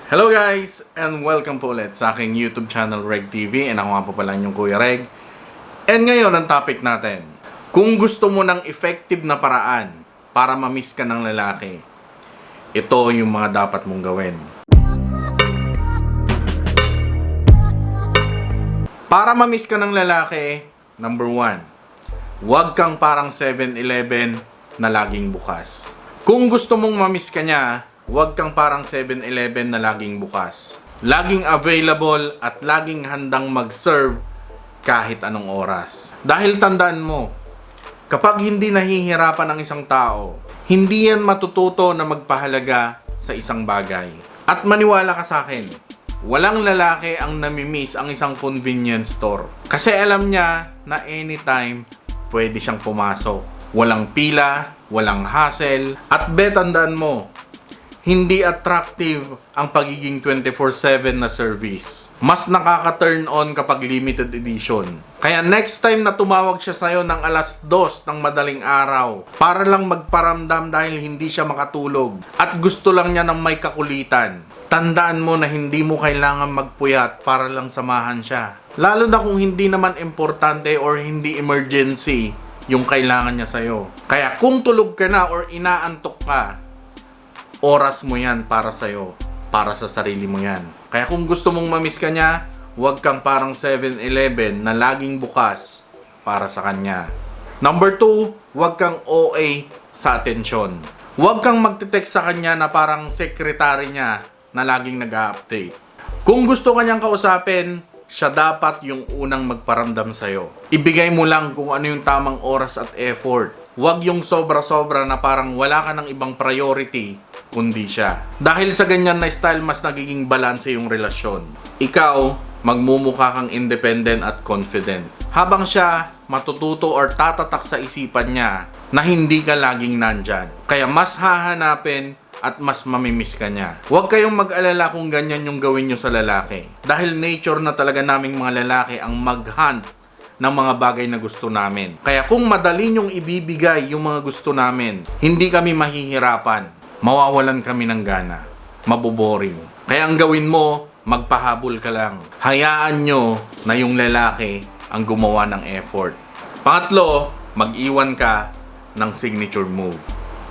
Hello guys! And welcome po ulit sa aking YouTube channel Reg TV. And ako nga po pala yung Kuya Reg. And ngayon ang topic natin. Kung gusto mo ng effective na paraan para ma-miss ka ng lalaki, ito yung mga dapat mong gawin. Para ma-miss ka ng lalaki, number 1, huwag kang parang 7-Eleven na laging bukas. Kung gusto mong ma-miss ka niya, huwag kang parang 7-Eleven na laging bukas. Laging available at laging handang mag-serve kahit anong oras. Dahil tandaan mo, kapag hindi nahihirapan ang isang tao, hindi yan matututo na magpahalaga sa isang bagay. At maniwala ka sa akin, walang lalaki ang namimiss ang isang convenience store. Kasi alam niya na anytime pwede siyang pumasok. Walang pila, walang hassle, at tandaan mo, hindi attractive ang pagiging 24/7 na service. Mas nakaka-turn on kapag limited edition. Kaya next time na tumawag siya sa'yo ng 2:00 ng madaling araw para lang magparamdam dahil hindi siya makatulog at gusto lang niya ng may kakulitan, tandaan mo na hindi mo kailangan magpuyat para lang samahan siya. Lalo na kung hindi naman importante or hindi emergency yung kailangan niya sa'yo. Kaya kung tulog ka na or inaantok ka, oras mo yan para sa'yo, para sa sarili mo yan. Kaya kung gusto mong mamiss ka niya, huwag kang parang 7-Eleven na laging bukas para sa kanya. Number 2, huwag kang OA sa atensyon. Huwag kang magte-text sa kanya na parang sekretary niya na laging nag-update. Kung gusto kanyang kausapin, siya dapat yung unang magparamdam sa'yo. Ibigay mo lang kung ano yung tamang oras at effort. Huwag yung sobra-sobra na parang wala ka ng ibang priority kundi siya. Dahil sa ganyan na style, mas nagiging balanse yung relasyon. Ikaw, magmumukha kang independent at confident. Habang siya, matututo or tatatak sa isipan niya na hindi ka laging nandyan. Kaya mas hahanapin at mas mamimiss ka niya. Huwag kayong mag-alala kung ganyan yung gawin nyo sa lalaki. Dahil nature na talaga naming mga lalaki ang mag-hunt ng mga bagay na gusto namin. Kaya kung madali nyong ibibigay yung mga gusto namin, hindi kami mahihirapan. Mawawalan kami ng gana. Maboboring. Kaya ang gawin mo, magpahabol ka lang. Hayaan nyo na yung lalaki ang gumawa ng effort. Pangatlo, mag-iwan ka ng signature move.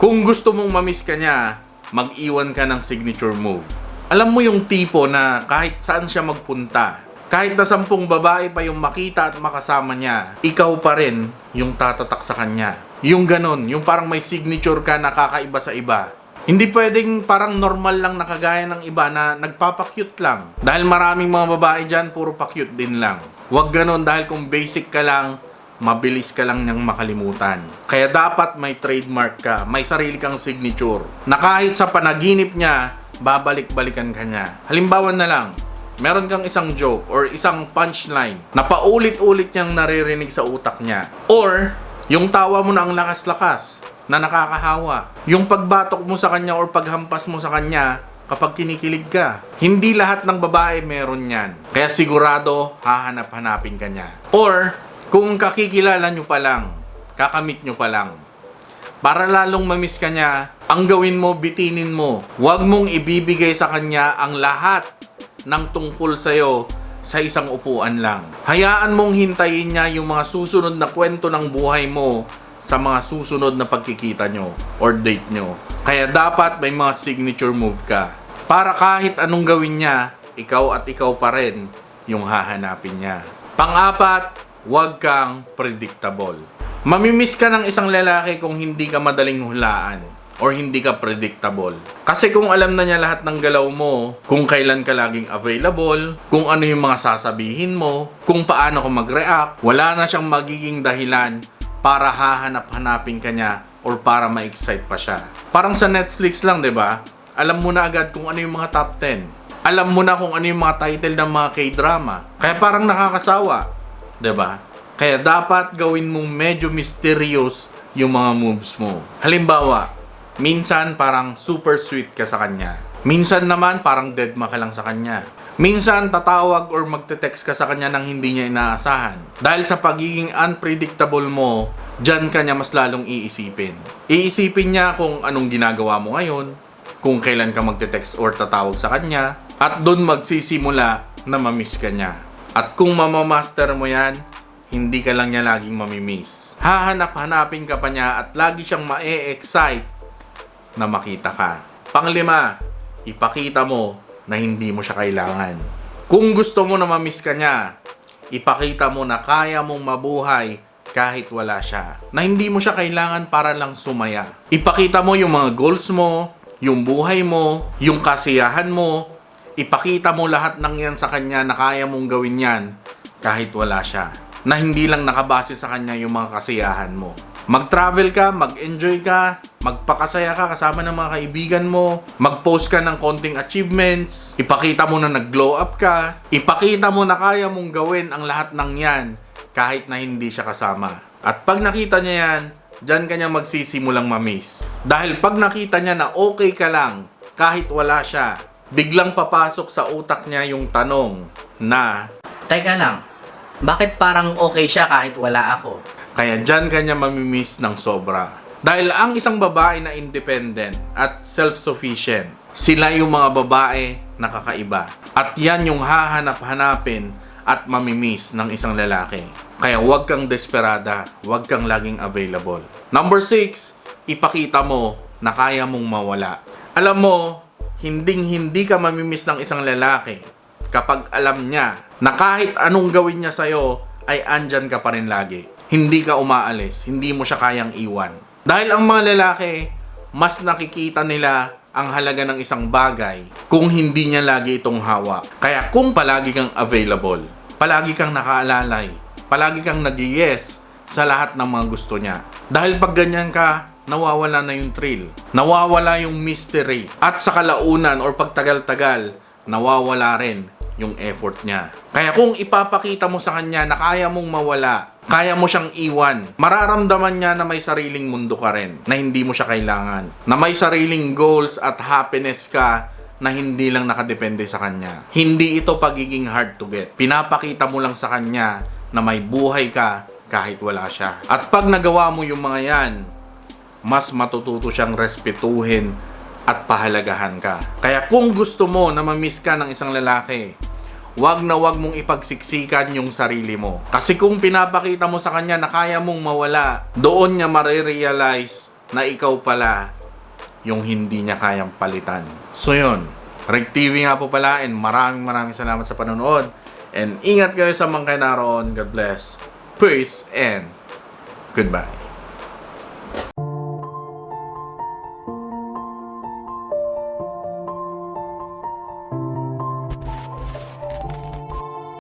Kung gusto mong mamiss ka niya, mag-iwan ka ng signature move. Alam mo yung tipo na kahit saan siya magpunta, kahit na 10 babae pa yung makita at makasama niya, ikaw pa rin yung tatatak sa kanya. Yung ganon, yung parang may signature ka na kakaiba sa iba. Hindi pwedeng parang normal lang na kagaya ng iba na nagpapakyut lang. Dahil maraming mga babae dyan, puro pakyut din lang. Huwag ganon dahil kung basic ka lang, mabilis ka lang niyang makalimutan. Kaya dapat may trademark ka, may sarili kang signature. Na kahit sa panaginip niya, babalik-balikan ka niya. Halimbawa na lang, meron kang isang joke or isang punchline na paulit-ulit niyang naririnig sa utak niya. Or, yung tawa mo na ang lakas-lakas na nakakahawa. Yung pagbatok mo sa kanya or paghampas mo sa kanya kapag kinikilig ka. Hindi lahat ng babae meron yan. Kaya sigurado, hahanap-hanapin ka niya. Or, kung kakikilala nyo pa lang, kakamit nyo pa lang, para lalong mamiss ka niya, ang gawin mo, bitinin mo. Huwag mong ibibigay sa kanya ang lahat ng tungkol sa'yo sa isang upuan lang. Hayaan mong hintayin niya yung mga susunod na kwento ng buhay mo sa mga susunod na pagkikita nyo or date nyo. Kaya dapat may mga signature move ka. Para kahit anong gawin niya, ikaw at ikaw pa rin yung hahanapin niya. Pang-apat, huwag kang predictable. Mamimiss ka ng isang lalaki kung hindi ka madaling hulaan or hindi ka predictable. Kasi kung alam na niya lahat ng galaw mo, kung kailan ka laging available, kung ano yung mga sasabihin mo, kung paano ka mag-react, wala na siyang magiging dahilan para hahanap-hanapin ka niya or para ma-excite pa siya. Parang sa Netflix lang, 'di ba? Alam mo na agad kung ano yung mga top 10. Alam mo na kung ano yung mga title ng mga K-drama. Kaya parang nakakasawa, 'di ba? Kaya dapat gawin mong medyo mysterious yung mga moves mo. Halimbawa, minsan parang super sweet ka sa kanya. Minsan naman parang deadma ka lang sa kanya. Minsan tatawag or magte-text ka sa kanya nang hindi niya inaasahan. Dahil sa pagiging unpredictable mo, dyan ka niya mas lalong iisipin. Iisipin niya kung anong ginagawa mo ngayon, kung kailan ka magte-text or tatawag sa kanya, at doon magsisimula na mamiss ka niya. At kung mamamaster mo yan, hindi ka lang niya laging mamimiss. Hahanap-hanapin ka pa niya at lagi siyang ma-excite na makita ka. Panglima, ipakita mo na hindi mo siya kailangan. Kung gusto mo na mamiss ka niya, ipakita mo na kaya mong mabuhay kahit wala siya. Na hindi mo siya kailangan para lang sumaya. Ipakita mo yung mga goals mo, yung buhay mo, yung kasiyahan mo. Ipakita mo lahat ng yan sa kanya na kaya mong gawin yan kahit wala siya. Na hindi lang nakabase sa kanya yung mga kasiyahan mo. Mag-travel ka, mag-enjoy ka, magpakasaya ka kasama ng mga kaibigan mo, mag-post ka ng konting achievements, ipakita mo na nag-glow up ka, ipakita mo na kaya mong gawin ang lahat ng yan kahit na hindi siya kasama. At pag nakita niya yan, dyan ka niya magsisimulang mamiss. Dahil pag nakita niya na okay ka lang kahit wala siya, biglang papasok sa utak niya yung tanong na, Teka lang, bakit parang okay siya kahit wala ako? kaya dyan ka niya mamimiss ng sobra. Dahil ang isang babae na independent at self-sufficient, sila yung mga babae na kakaiba. At yan yung hahanap-hanapin at mamimiss ng isang lalaki. Kaya huwag kang desperada, huwag kang laging available. Number 6, ipakita mo na kaya mong mawala. Alam mo, hindi ka mamimiss ng isang lalaki kapag alam niya na kahit anong gawin niya sa'yo ay andyan ka pa rin lagi. Hindi ka umaalis, hindi mo siya kayang iwan. Dahil ang mga lalaki, mas nakikita nila ang halaga ng isang bagay kung hindi niya lagi itong hawak. Kaya kung palagi kang available, palagi kang nakaalalay, palagi kang nag-yes sa lahat ng mga gusto niya. Dahil pag ganyan ka, nawawala na yung thrill, nawawala yung mystery, at sa kalaunan or pagtagal-tagal, nawawala rin yung effort niya. Kaya kung ipapakita mo sa kanya na kaya mong mawala, kaya mo siyang iwan, mararamdaman niya na may sariling mundo ka rin, na hindi mo siya kailangan, na may sariling goals at happiness ka na hindi lang nakadepende sa kanya. Hindi ito pagiging hard to get. Pinapakita mo lang sa kanya na may buhay ka kahit wala siya. At pag nagawa mo yung mga yan, mas matututo siyang respetuhin at pahalagahan ka. Kaya kung gusto mo na mamiss ka ng isang lalaki, wag na wag mong ipagsiksikan yung sarili mo. Kasi kung pinapakita mo sa kanya na kaya mong mawala, doon niya marirealize na ikaw pala yung hindi niya kayang palitan. So yun, Reg TV nga po pala, and maraming salamat sa panonood. And ingat kayo sa mga kayo naroon. God bless. Peace and goodbye.